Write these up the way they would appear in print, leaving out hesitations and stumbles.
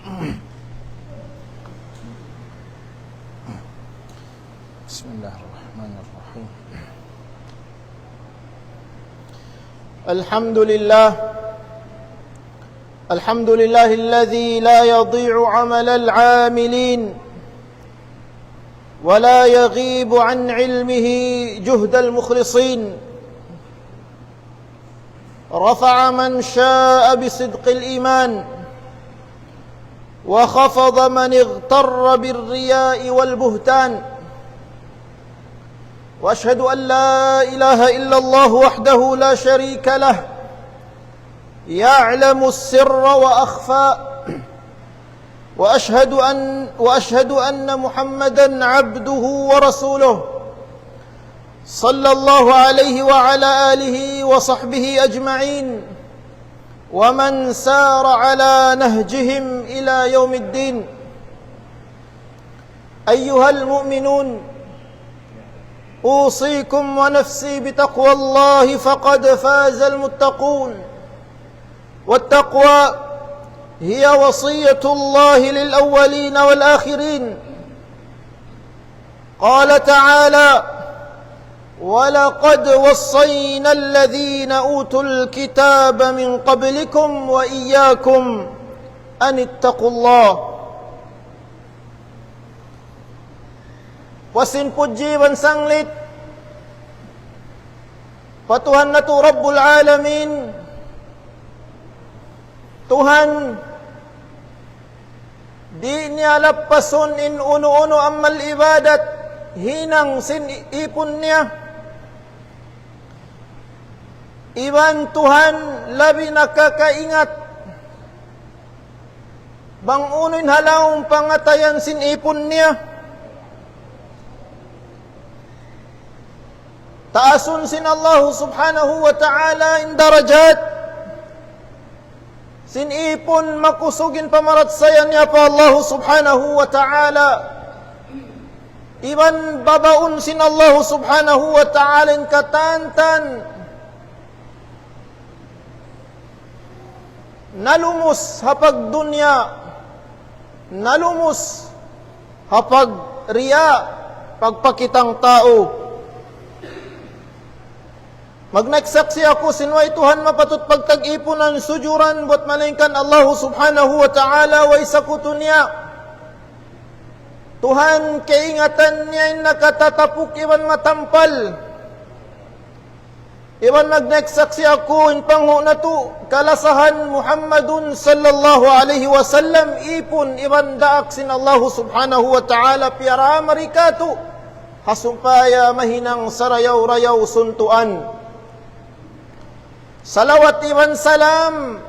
Bismillahirrahmanirrahim. Alhamdulillahilladzi la yadhi'u 'amalal 'amilin wa la yaghibu 'an 'ilmihi juhdal mukhlisin. Rafa'a man syaa'a bisidqil iman wa khafadha man ightarra birriya'i wal buhtan. وأشهد أن لا إله إلا الله وحده لا شريك له يعلم السر وأخفى وأشهد أن محمدا عبده ورسوله صلى الله عليه وعلى آله وصحبه أجمعين ومن سار على نهجهم إلى يوم الدين. أيها المؤمنون، أوصيكم ونفسي بتقوى الله فقد فاز المتقون. والتقوى هي وصية الله للأولين والآخرين. قال تعالى: ولقد وصينا الذين أوتوا الكتاب من قبلكم وإياكم أن اتقوا الله. Wasin puji ban sanglit Patuhan na tu Rabbul Alamin, Tuhan di niya lapason in uno-uno amal ibadat hinang sin ipon niya. Iban Tuhan labi nakakaingat bang unoin halawang pangatayan sin ipon niya. Taasun sin Allah subhanahu wa ta'ala in darajat. Sin ipon makusugin pamaratsayan niya pa Allah subhanahu wa ta'ala. Iban babaun sin Allah subhanahu wa ta'ala in katantan. Nalumus hapag dunya, nalumus hapag riya, pagpakitang tao. Magnagsaksi ako sinway Tuhan mapatut pagtag-ipunan sujuran buat malingkan Allah subhanahu wa ta'ala wa isakuto niya. Tuhan keingatan niya nakatatapuk iban matampal. Iban magnagsaksi ako in pangho na to kalasahan Muhammadun sallallahu alaihi wasallam ipon iban daak sin Allah subhanahu wa ta'ala piara marikatu hasumpaya mahinang sarayaw-rayaw suntuan. Salawat iban salam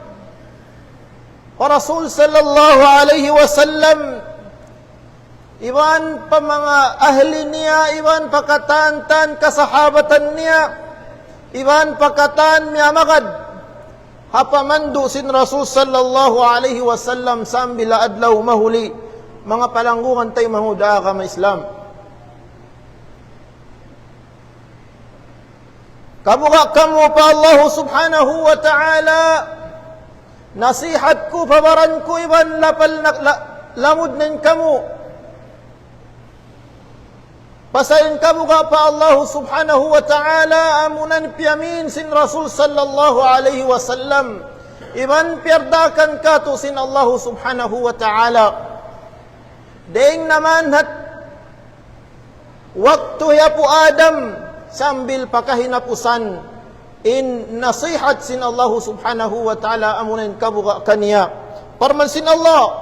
pa Rasul sallallahu alaihi wasallam, iban pa mga ahli niya, iban pakatantan kasahabatan niya, iban pakatan niya magad hapamandu sin Rasul sallallahu alaihi wasallam sambila adlaw mahuli mga palanggungan tay mahuda ka ma Islam. Kamuka kamu pa Allah subhanahu wa ta'ala nasihat ko pabaran ko iban lapal lamud nin kamu pasayin kamuka pa Allah subhanahu wa ta'ala amunan piyamin sin Rasul sallallahu alaihi wasallam iban pierdakan ka to sin Allah subhanahu wa ta'ala ding naman hat waktu ya po Adam sambil pakahinapusan in nasihat sin Allah subhanahu wa ta'ala amunin kabuka kaniya. Parman sin Allah,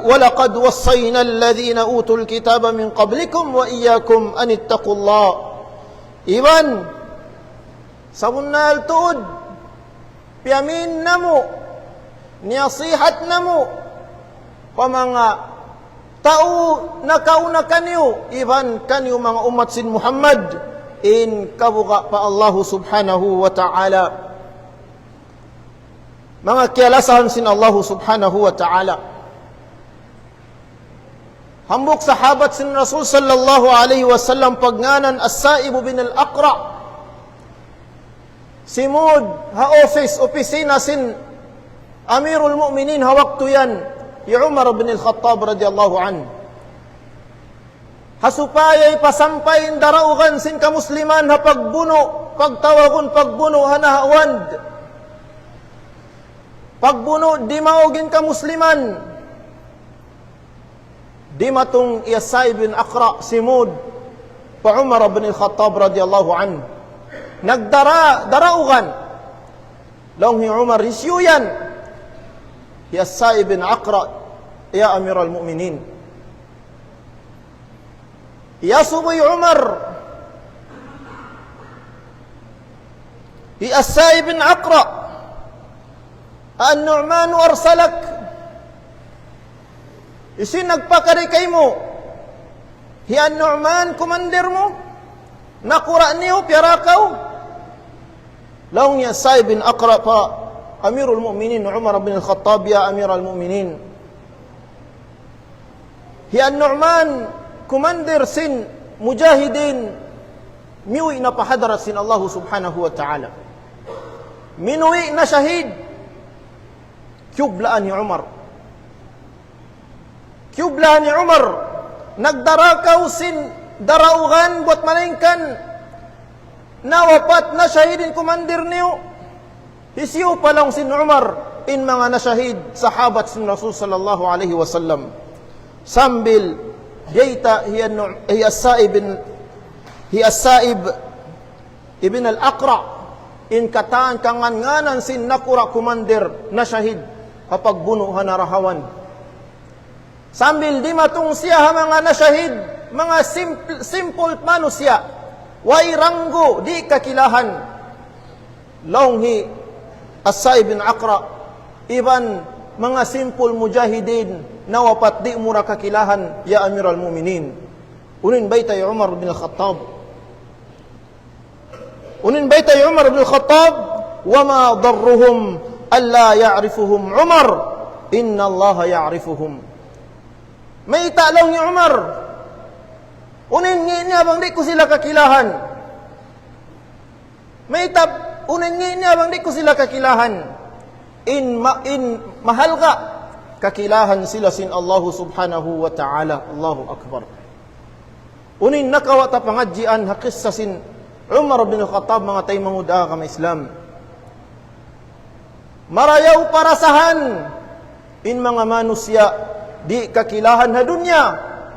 walaqad wassayna alladhina utul kitaba min qablikum wa iyyakum an ittaqullah. Iban sabunal tuod piyamin namo nasihat namo pamanga tao na kauna kanyo, iban kanyo mga umat sin Muhammad, in kabuka pa Allah subhanahu wa ta'ala. Mga kialasahan sin Allah subhanahu wa ta'ala. Hambuk sahabat sin Rasul sallallahu alaihi wasallam pagnganan As-Sa'ib bin Al-Aqra. Simud ha opisina sin Amirul Mukminin hawaktu yan, ya Umar bin Al-Khattab radhiyallahu an. Hasupayay pasampayin daraugan sin kamusliman ha pagbuno, pagtawagon pagbuno hanahawand. Pagbuno di maugin kamusliman. Di matong Yasay bin Aqra simud pa Umar bin Al-Khattab radhiyallahu an. Daraugan. Long hi Umar isyuyan. Yasay bin Aqra, ya Amirul Mukminin. Ya Subuy Umar. Yasay bin Aqra. An-Nu'man arsalak. Isin nagpakari kay mo. Hi An-Nu'man kumandir mo. Nakura niyo pirakaw. Long Yasay bin Aqra pa Amirul Mukminin Umar bin Al-Khattab, ya Amirul Mukminin. Hi An-Nu'man kumandir sin mujahidin miwi na pahadarat sin Allah subhanahu wa ta'ala. Minuwi na shahid. Kyublaan ni Umar. Kyublaan ni Umar. Nagdarakaw sin daraugan buat malingkan. Nawapat na shahidin kumandir niyo. Isiyo pa lang sin Umar in mga nasyahid sahabat sin Rasul sallallahu alaihi wasallam. Sambil diyata hiya Sa'ib ibn al-Aqra in kataan kanganganan sin nakura kumandir nasyahid kapag buno hanarahawan. Sambil di matong siya mga nasyahid, mga simple manusia, way ranggo di kakilahan. Longhi As-Sa'ib bin Aqra, iban mga simple mujahidin na wapat di mura kakilahan, ya Amirul Mukminin. Unin baytay Umar bin Al-Khattab. Unin baytay Umar bin Al-Khattab, wama darruhum alla ya'rifuhum Umar, inna Allah ya'rifuhum. May talaw ni Umar. Unin niya bang di ko sila kakilahan. Unin niya bang di ko sila kakilahan. In mahal ka, kakilahan sila sin Allah subhanahu wa ta'ala. Allahu Akbar. Unin nakawata pangadjian hakis sa sin Umar bin Khattab mga tay manguda ka Islam. Marayaw parasahan in mga manusia di kakilahan ha dunya,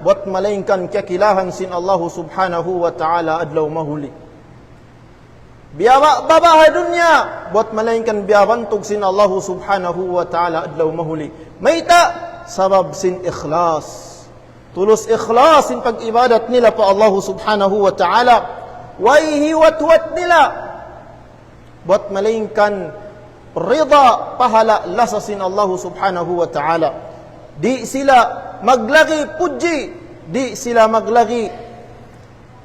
buat malaingkan kakilahan sin Allah subhanahu wa ta'ala adlaw mahuli. Biyawa babaha dunya, buat malaingkan biyabantog sin Allah subhanahu wa ta'ala adlaw mahuli. Mayta, sabab sin ikhlas. Tulus ikhlas sin pag-ibadat nila pa Allah subhanahu wa ta'ala. Way hiwat-wat nila. Buat malaingkan rida pahala lasa sin Allah subhanahu wa ta'ala. Di sila maglagi puji, di sila maglagi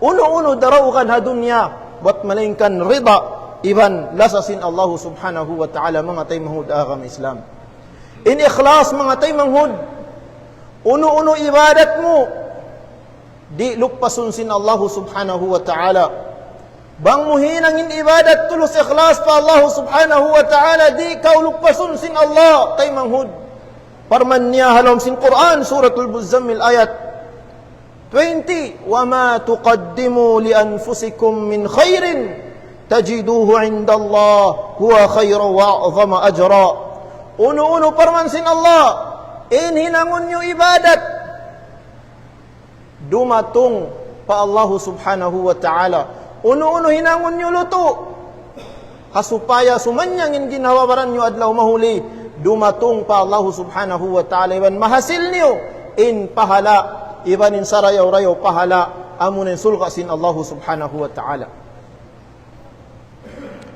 uno-uno darawkan ha dunya. Buat malingkan rida iban lasasin Allah subhanahu wa ta'ala mga tay manghud agam Islam. In ikhlas mga tay manghud, uno-uno ibadat mo, di lupasun sin Allah subhanahu wa ta'ala. Bang muhinang in ibadat tulus ikhlas pa Allah subhanahu wa ta'ala, di kau lupasun sin Allah tay manghud. Parman niya halom sin Quran suratul Muzammil ayat 20, وَمَا تُقَدِّمُوا لِأَنفُسِكُمْ مِنْ خَيْرٍ تَجِدُوهُ عِنْدَ اللَّهِ هُوَ خَيْرٌ وَأَعْظَمَ أَجْرًا. Uno-uno parmansin Allah, inhinangon nyo ibadat. Dumatong pa Allah subhanahu wa ta'ala. Uno-uno hinangon nyo luto. Hasupaya sumanyang in ginawabaran nyo adlaw mahuli. Dumatong pa Allah subhanahu wa ta'ala. Iban mahasil nyo in pahala. Ibanin sarayaw-rayaw pahala amunin sulkasin Allah subhanahu wa ta'ala.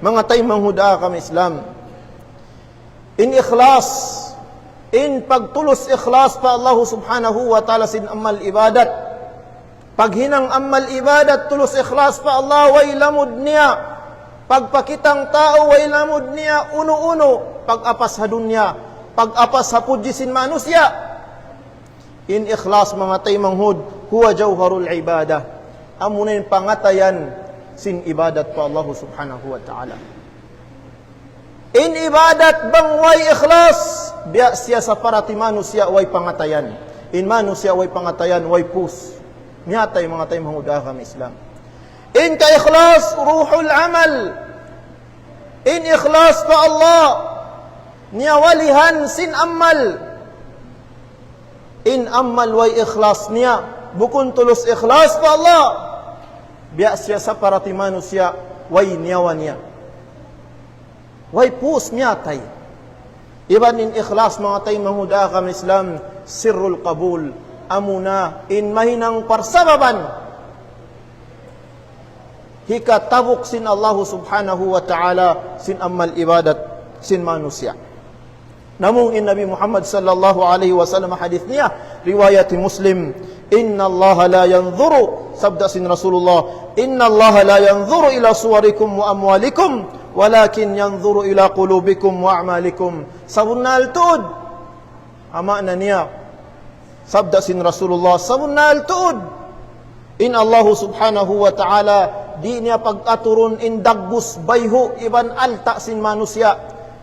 Mga tay manghuda kami Islam, in ikhlas, in pagtulos ikhlas pa Allah subhanahu wa ta'ala sin amal ibadat. Paghinang amal ibadat tulos ikhlas pa Allah, way lamud niya. Pagpakitang tao way lamud niya, uno-uno pag-apas ha dunya, pag-apas ha pujisin manusia. In ikhlas mga tay manghud, huwa jawharul ibadah. Amunin pangatayan sin ibadat pa Allah subhanahu wa ta'ala. In ibadat bang way ikhlas, biya siya sa parati manusia way pangatayan. In manusia way pangatayan, way pus. Niyatay mga tayo mga kami Islam. In ka ikhlas, ruhul amal. In ikhlas pa Allah, niya walihan sin amal. In amal way ikhlas niya, bukun tulus ikhlas pa Allah. Biya siya sa parati manusia, way niyawa niya. Way pus niyatay. Iban in ikhlas mga tayo mga kami Islam, sirrul qabul. Amuna in mahinang parsababan hika tabuk sin Allah subhanahu wa ta'ala sin amal ibadat sin manusia. Namun in Nabi Muhammad sallallahu alaihi wasallam hadis niya riwayat Muslim, inna Allah la yanzuru, sabda sin Rasulullah, inna Allah la yanzuru ila suwarikum wa amwalikum walakin yanzuru ila qulubikum wa a'malikum. Sabunal tuud ama na niya, sabda sin Rasulullah, sabunal tuud in Allah subhanahu wa ta'ala di niya pag-aturun in dagbus bayho iban alta sin manusia,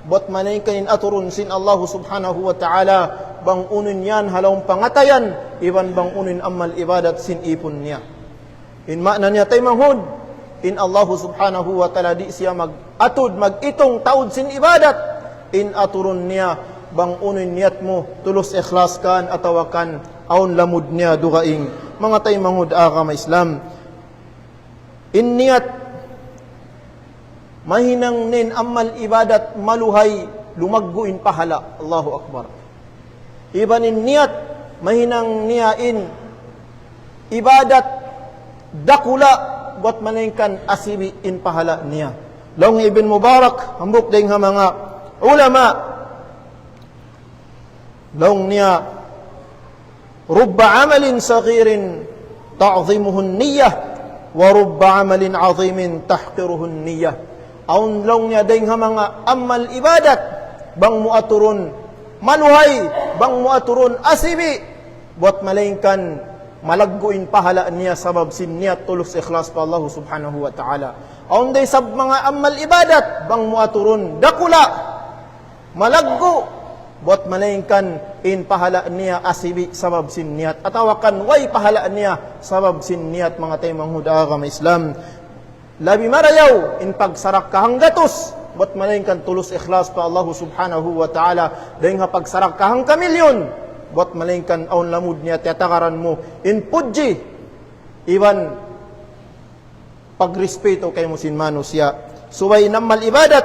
bot manay kanin aturun sin Allah subhanahu wa ta'ala bang unin yan halawang pangatayan iban bang unin amal ibadat sin ipon niya. In makna niya tay manghud, in Allah subhanahu wa ta'ala di siya mag-atud mag-itong taud sin ibadat, in aturun niya bang unin niyat mo tulus ikhlas kan atawakan aun lamud niya dugaing mga tay manghud agama Islam. In niyat mahinang nin amal ibadat maluhay lumagguin pahala. Allahu Akbar. Iban in niyat mahinang niyain ibadat dakula buat maningkan asibi in pahala niya. Long Ibn Mubarak hambuk ding ha mga ulama long niya rubba amalin saghirin ta'zimuhu an-niyyah wa rubba amalin 'azimin tahqiruhu an-niyyah. Aun long niya ding ha mga amal ibadat bang muaturun maluhay, bang muaturun asibi buat malingkan malagguin pahala niya sabab sin niyat tulus ikhlas pa Allah subhanahu wa ta'ala. Aun day sab mga amal ibadat bang muaturun dakula malaggu buat malingkan in pahala niya asibi sabab sin niyat atawakan way pahala niya sabab sin niyat mga tayo manghuda agama Islam. Labi marayaw in pagsarak kahang gatos buat malingkan tulus ikhlas pa Allah subhanahu wa ta'ala dahil nga pagsarak kahang kamilyon buat malingkan aun lamud niya tiyatakaran mo in puji iwan pagrespeto kay mo sin manusia suway namal ibadat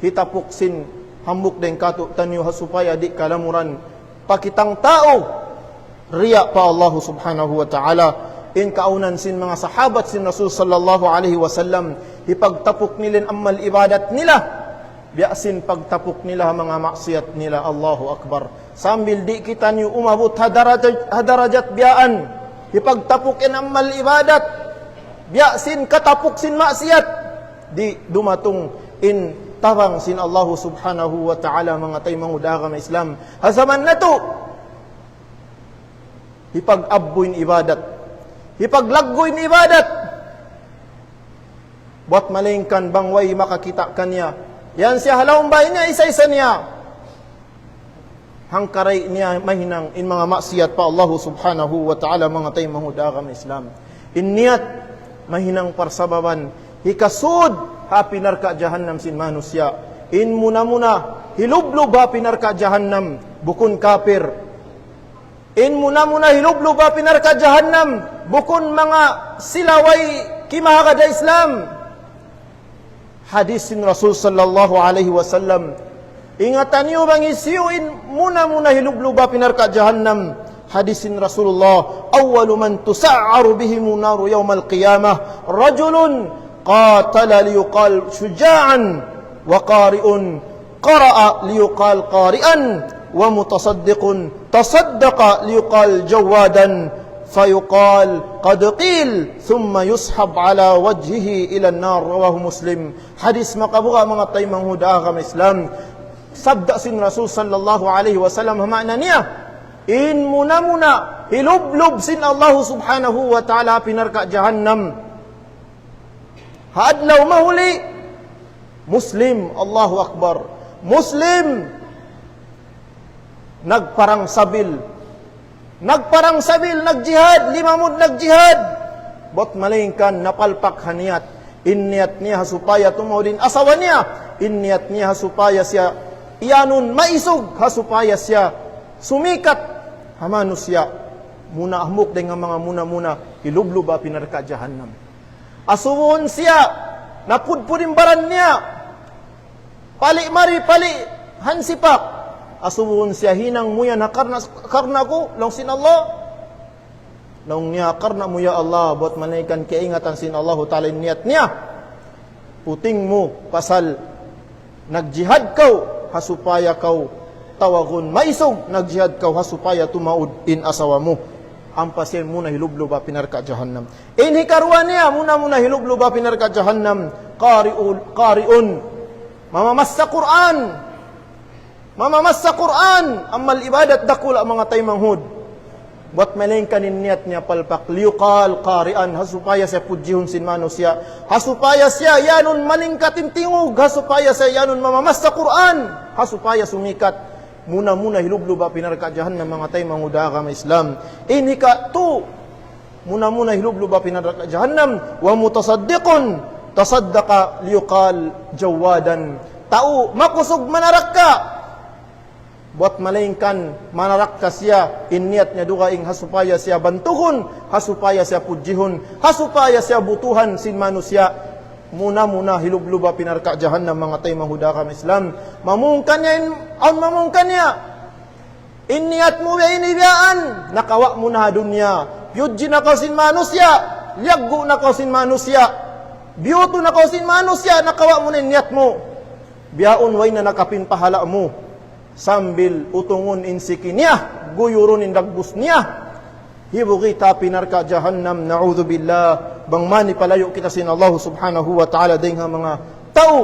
hitapok sin hambuk den kato tanyo supaya di kalamuran pakitang tao riya pa Allah subhanahu wa ta'ala. In kaunan sin mga sahabat sin Rasul sallallahu alaihi wasallam ipagtapok nilin amal ibadat nila biasin pagtapok nila mga maksiat nila. Allahu Akbar. Sambil di kita niyo umabot hadarajat biyaan ipagtapok in amal ibadat biasin katapok sin maksiat di dumatong in tabang sin Allah subhanahu wa ta'ala mga tay mangudagam Islam. Hasaman na to ipag-abbuin ibadat, ipaglagoy ni ibadat buat malingkan bangway makakita kanya yan siya halawang bahay niya isa-isa niya hangkaray niya mahinang in mga maksiyat pa Allah subhanahu wa ta'ala mga tayo mahudagam Islam. In niyat mahinang parsababan hikasud ha pinarka jahannam sin manusya. In muna hilublob ha pinarka jahannam bukun kafir. In muna hilublob ha pinarka jahannam bukun mga silaway kimahagada Islam. Hadis sin Rasul sallallahu alaihi wasallam, ingatan niyo bang isiyuin muna hilublob ha pinarka jahannam. Hadis sin Rasulullah, awwalu man tusa'aru bihim naru yawmal qiyamah rajulun qatala liyuqal syuja'an wa qari'un qara'a liyuqal qari'an wa mutasaddiqun tasaddaqa liyuqal jawadan fayuqal qad qil thumma yushab ala wajhihi ila an-nar. Rawahu Muslim. Hadis makabuga mga tay manghuda agama Islam. Sabda sin Rasul sallallahu alaihi wasallam makna niya in muna hilublob sin Allah subhanahu wa ta'ala pinarka jahannam. Haadlaw mahuli Muslim, Allahu Akbar. Muslim, nagparang sabil, nagjihad, limamud nagjihad. Bot malingkan napalpak haniyat. Inniyat niya supaya tumaw din asawa niya. Inniyat niya supaya siya iyanun maisog, supaya siya sumikat. Hamano siya muna ahmuk dengan mga muna-muna hilubluba pinarka jahannam. Asuwon siya napudpudin baran niya. Pali mari pali hansipak. Asuwon siya hinang muya na karna ko long sin Allah. Long niya karna mo ya Allah, buat manaikan keingatan sin Allah Ta'ala niat niya. Puting mo pasal nagjihad kau hasupaya kau tawagun maisog, nagjihad kau hasupaya tumaud in asawa mo. Ampasin muna hilubluba pinarka jahannam. Inhi karuan niya muna hilubluba pinarka jahannam. Qari'un mamamassa Quran amal ibadat dakula mga taymanghud. Buat malingkan niat niya palpak liuqal qari'an hasupaya siya pujihun sin manusia, hasupaya siya yanun malingkatin tingog, hasupaya siya yanun mamamassa Quran, hasupaya sumikat muna hilubluba pinarka jahannam mga taymang udagam Islam. Ini ka tu muna hilubluba pinarka jahannam wa mutasaddiqun tasaddaqa liuqal jawadan. Tau makusog manarakka buat malingkan manarakka siya inniat niya dugaing hasupaya siya bantuhun, hasupaya siya pujihun, hasupaya siya butuhan sin manusia. Muna hilubluba pinarka jahannam mga taymang hudakam Islam. Mamungkan niya inniat mo ya inibiyaan nakawa mo na dunya yudji na kau sin manusia, liaggo na kau sin manusia, biyuto na kau sin manusia, nakawa mo na inniat mo biyaon way na nakapin pahala mo sambil utungun insiki niya, guyurun indagbus niya. Hibu kita pinarka jahannam, na'udzubillah. Bang mani palayo kita sin Allah subhanahu wa ta'ala dengan mga tao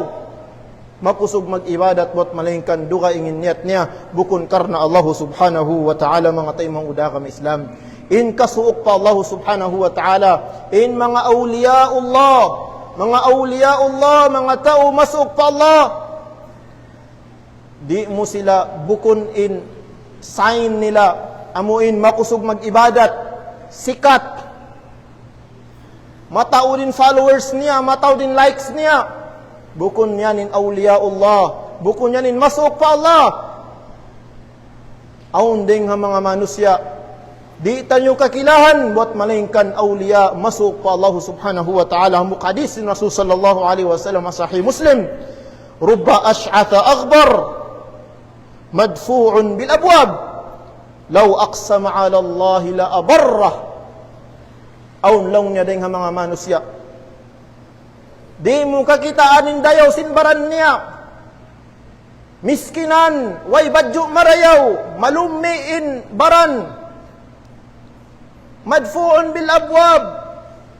makusog mag-ibadat buat malingkan duga ingin niat niya bukun karna Allah subhanahu wa ta'ala mga taymang udakam Islam. In kasuok pa Allah subhanahu wa ta'ala, in mga awliyaullah, mga tao masuok pa Allah, di mo sila bukun in sign nila amuin makusog mag-ibadat sikat matao din followers niya, matao din likes niya, bukun yan in awliyaullah, bukun yan in masuk pa Allah. Aun ding ha mga manusya di tanyo kakilahan buat malingkan awliya masuk pa Allah subhanahu wa ta'ala. Mukadis ni Rasul sallallahu alaihi wasallam sahih Muslim, rubba ash'atha aghbar madfu'un bil abwab law aqsama 'ala Allah la abarrah. Aun long niya ding mga manusya di mo kakitaanin dayaw sinbaran niya miskinan way badyo marayaw malumiin baran madfu'un bil abwab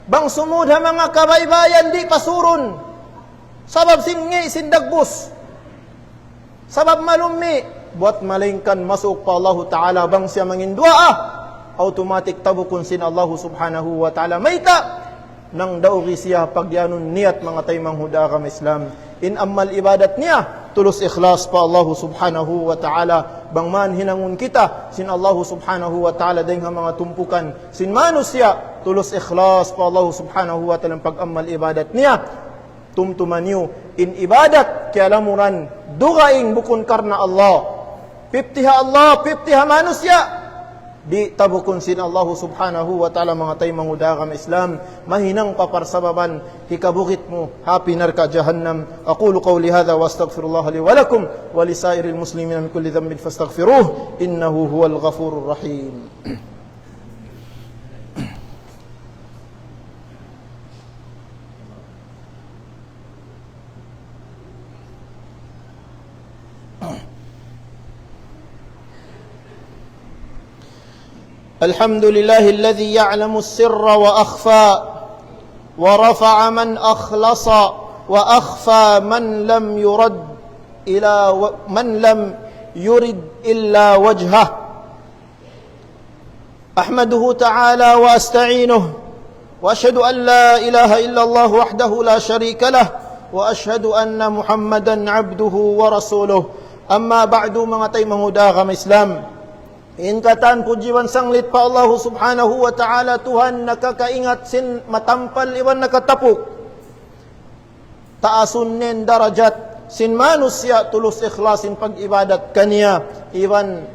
bang sumud ha mga kabaybayan di pasurun sabab singi sindagbus sabab malumi buat malingkan masuk pa Allah Ta'ala bang siya mangindua automatic tabukun sin Allah subhanahu wa ta'ala mayta nang dauri siya pagyanun niat mga taymang hudakam Islam. In amal ibadat niya tulus ikhlas pa Allah subhanahu wa ta'ala bang man hinangun kita sin Allah subhanahu wa ta'ala dahil mga tumpukan sin manusia tulus ikhlas pa Allah subhanahu wa ta'ala pag amal ibadat niya tumtuman niyo in ibadat kaya lamuran dugaing bukun karna Allah 50 Allah 50 manusia di tabukun sin Allah subhanahu wa ta'ala mga taymang udakam Islam mahinang paparsababan hikabukit mo hapi narka jahannam. Aqulu qawli hadha wa astaghfirullah li wa lakum wa li sairil muslimin min kulli dhanbin fastaghfiruh innahu huwal ghafurur rahim. الحمد لله الذي يعلم السر وأخفى ورفع من أخلص وأخفى من لم يرد إلا وجهه أحمده تعالى وأستعينه وأشهد أن لا إله إلا الله وحده لا شريك له وأشهد أن محمدا عبده ورسوله. أما بعد mga tay manghuda ka Islam. Inkatan pujiwan sanglit pa Allah subhanahu wa ta'ala Tuhan nakakaingat sin matampal iwan nakatapuk. Taasun nin darajat sin manusia tulus ikhlasin pag-ibadat kaniya iwan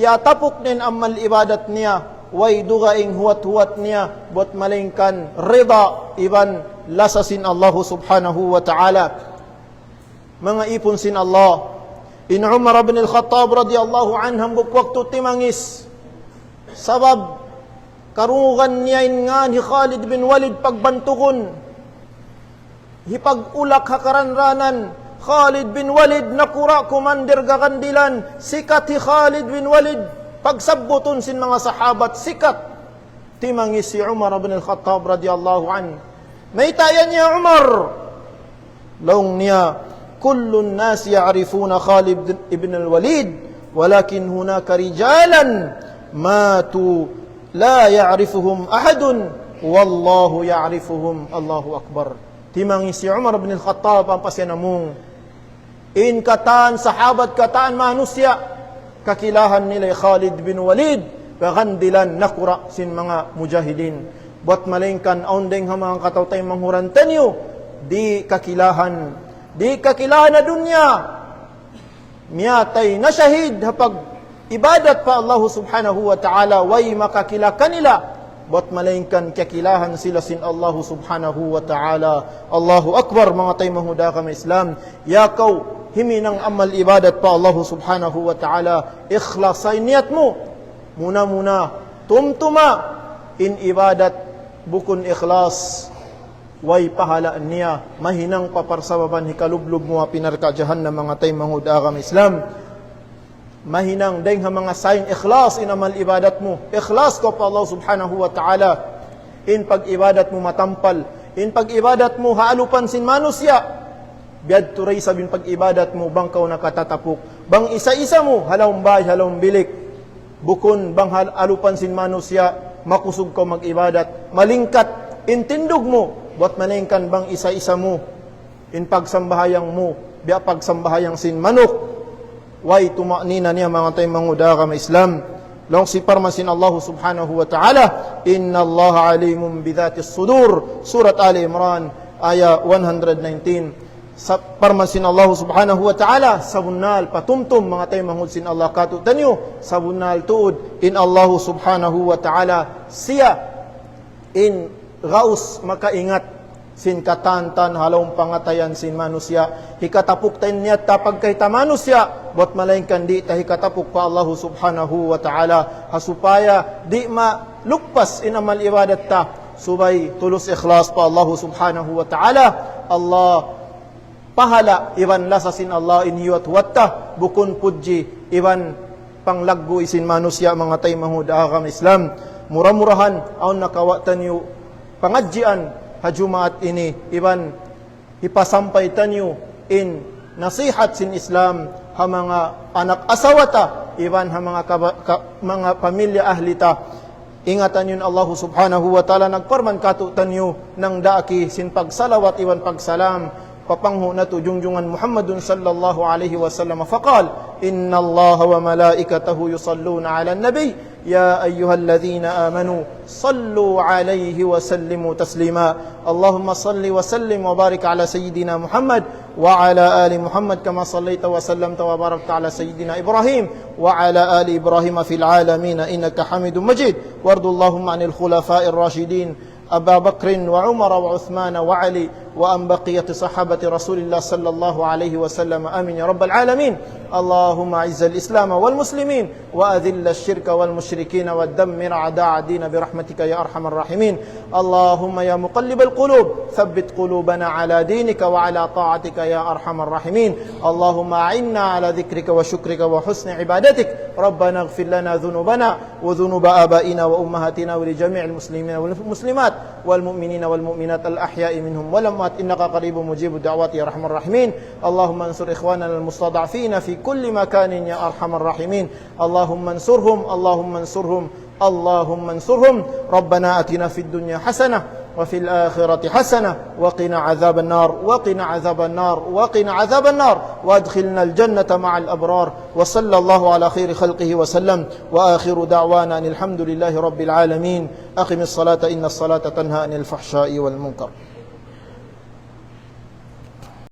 tiatapuk nin amal ibadat niya way dugaing huwat-huwat niya buat malingkan rida iwan lasasin Allah subhanahu wa ta'ala. Mga ipon sin Allah in Umar bin al-Khattab radiyallahu anhum waktu timangis sabab karungan niya nga ni Khalid bin Walid pagbantukon hipag-ulak hakaranranan Khalid bin Walid nakura kumandir gakandilan sikat hi Khalid bin Walid pagsabbuton sin mga sahabat sikat timangis si Umar bin al-Khattab radiyallahu an may tayan niya Umar laung niya كل الناس يعرفون خالد بن الوليد ولكن هناك رجالا ماتوا لا يعرفهم أحد والله يعرفهم الله أكبر. Timang si Umar bin al-Khattab ang pasyanamong in katan sahabat katan manusia kakilahan nila Khalid bin Walid kagandilan nakura sin mga mujahidin buat malingkan aundeng hamang katawtay manghurantan nyo di kakilahan na dunya miyatay na syahid hapag ibadat pa Allah subhanahu wa ta'ala way makakila kanila buat malingkan kakilahan sila sin Allah subhanahu wa ta'ala. Allahu Akbar mga tay mahuda kami Islam yakaw himinang amal ibadat pa Allah subhanahu wa ta'ala ikhlasay niyat mo muna tumtuma in ibadat bukun ikhlas way pahalaan niya mahinang paparsababan hikalublub mo pinarkadyahan ng mga tay manghuda kami Islam mahinang deng ha mga sign ikhlas in amal ibadat mo ikhlas ko pa Allah subhanahu wa ta'ala in pag-ibadat mo matampal in pag-ibadat mo haalupan sin manusia biad turay sabin pag-ibadat mo bangkaw nakatatapuk bang isa-isa mo halawang bay halawang bilik bukon bang haalupan sin manusia makusog ko mag-ibadat malingkat intindog mo buat maningkan bang isa-isa mo in pagsambahayang mo biya pagsambahayang sin manok way tumaknina niya mga tay manghuda kami Islam long si parmasin Allah subhanahu wa ta'ala inna Allah alimun bidhatis sudur surat Ali Imran aya 119 sa parmasin Allah subhanahu wa ta'ala sabunnal patumtum mga tay manghudsin Allah katutanyo sabunnal tuud in Allah subhanahu wa ta'ala siya in gaus makaingat sin katantan halawang pangatayan sin manusia hikatapuk tayo niya tapag kahita manusia buat malaingkan di ta hikatapuk pa Allah subhanahu wa ta'ala hasupaya di malukpas in amal ibadat ta subay tulus ikhlas pa Allah subhanahu wa ta'ala Allah pahala iban lasasin Allah in hiwat watta bukun pudji iban panglaggo isin manusia mga tay manghuda kami Islam murah-murahan aun nakawatan yu pangadjian hajumaat ini iban ipasampay tanyo in nasihat sin Islam ha mga anak asawata iban ha mga pamilya ahlita ingatan yun Allah subhanahu wa ta'ala nagparman katu tanyo ng daaki sin pagsalawat iban pagsalam papangho na to jungjungan Muhammadun sallallahu alaihi wasallam faqal inna Allah wa malaikatahu yusalluna ala nabi يا أيها الذين آمنوا صلوا عليه وسلموا تسليما اللهم صل وسلم وبارك على سيدنا محمد وعلى آل محمد كما صليت وسلمت وباركت على سيدنا إبراهيم وعلى آل إبراهيم في العالمين إنك حميد مجيد وارض اللهم عن الخلفاء الراشدين أبا بكر وعمر وعثمان وعلي وأن بقية صحابة رسول الله صلى الله عليه وسلم آمين يا رب العالمين اللهم أعز الإسلام والمسلمين وأذل الشرك والمشركين ودمر أعداء الدين برحمتك يا أرحم الراحمين اللهم يا مقلب القلوب ثبت قلوبنا على دينك وعلى طاعتك يا أرحم الراحمين اللهم أعنا على ذكرك وشكرك وحسن عبادتك ربنا اغفر لنا ذنوبنا وذنوب آبائنا وأمهاتنا ولجميع المسلمين والمسلمات والمؤمنين والمؤمنات الأحياء منهم والأموات إنك قريب مجيب الدعوات يا أرحم الراحمين اللهم انصر إخواننا المستضعفين في كل مكان يا أرحم الراحمين اللهم انصرهم اللهم انصرهم اللهم انصرهم ربنا أتنا في الدنيا حسنة وفي الآخرة حسنة وقنا عذاب النار وقنا عذاب النار وقنا عذاب النار وادخلنا الجنة مع الأبرار. وصلى الله على خير خلقه وسلم وآخر دعوانا أن الحمد لله رب العالمين. أقم الصلاة إن الصلاة تنهى عن الفحشاء والمنكر.